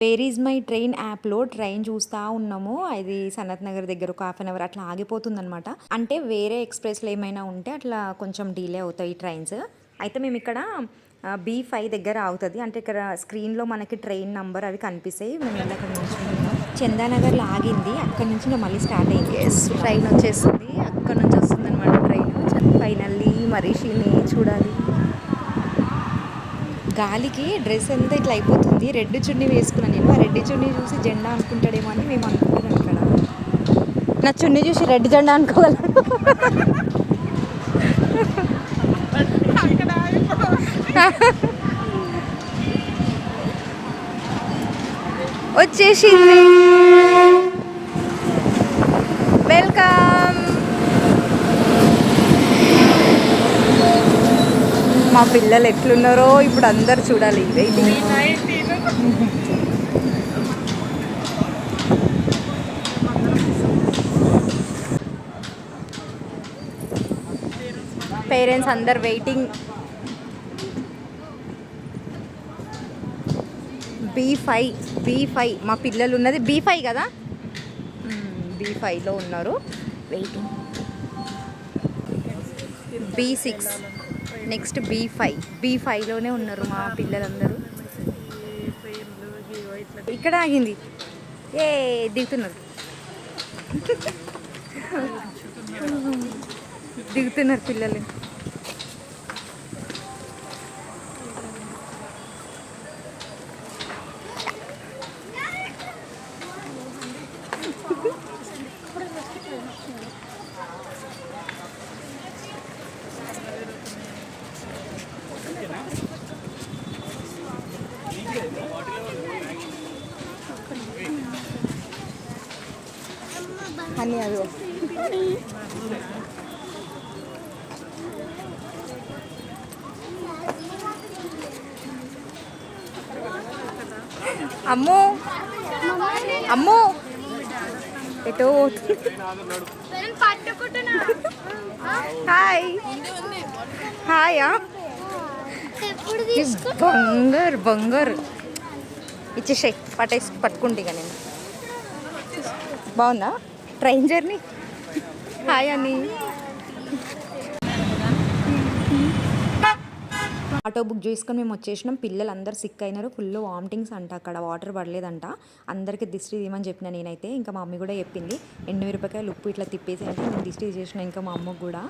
Where is my train యాప్లో train చూస్తూ ఉన్నాము. అది సనత్ నగర్ దగ్గర ఒక హాఫ్ అన్ అవర్ అట్లా ఆగిపోతుందనమాట. అంటే వేరే ఎక్స్ప్రెస్లో ఏమైనా ఉంటే అట్లా కొంచెం డిలే అవుతాయి ట్రైన్స్. అయితే మేము ఇక్కడ B5 దగ్గర ఆగుతుంది. అంటే ఇక్కడ స్క్రీన్లో మనకి ట్రైన్ నంబర్ అవి కనిపిస్తాయి. మేము వెళ్ళి అక్కడ నుంచున్నాము. చందానగర్లో ఆగింది. అక్కడ నుంచి ఇంకా మళ్ళీ స్టార్ట్ అయింది. ట్రైన్ వచ్చేస్తుంది. అక్కడ నుంచి వస్తుంది అనమాట ట్రైన్. ఫైనల్లీ మరీషిని చూడాలి. గాలికి డ్రెస్ అంతా ఇట్లా అయిపోతుంది. రెడ్ చున్నీ వేసుకున్నాను నేను. ఆ రెడ్ చున్నీ చూసి జెండా అనుకుంటాడేమో అని మేము అనుకుంటున్నాం ఇక్కడ. నా చున్నీ చూసి రెడ్ జెండా అనుకోవాలి. వచ్చేసింది. వెల్కమ్. మా పిల్లలు ఎట్లున్నారో ఇప్పుడు అందరు చూడాలి. వెయిటింగ్. పేరెంట్స్ అందరు వెయిటింగ్. B5 మా పిల్లలు ఉన్నది B5 కదా. B5లో ఉన్నారు. వెయిటింగ్. B6 నెక్స్ట్ B5లోనే ఉన్నారు మా పిల్లలందరూ. ఇక్కడ ఆగింది. దిగుతున్నారు దిగుతున్నారు పిల్లలు. అని అవి అమ్మో అమ్మో ఎటో. హాయ్ హాయా. బంగారు ఇచ్చేసాయి. పట్టుకుంటే ఇక నేను. బాగుందా ట్రైన్ జర్నీ? హాయ్ అని. ఆటో బుక్ చేసుకొని మేము వచ్చేసినాం. పిల్లలు అందరు సిక్ అయినారు. ఫుల్ వామిటింగ్స్ అంట. అక్కడ వాటర్ పడలేదంట. అందరికీ దిష్టి తీయమని చెప్పిన నేనైతే. ఇంకా మా మమ్మీ కూడా చెప్పింది ఎండుమిరపకాయలు ఉప్పు ఇట్లా తిప్పేసి అంటే నేను దిష్టి చేసిన. ఇంకా మా అమ్మకు కూడా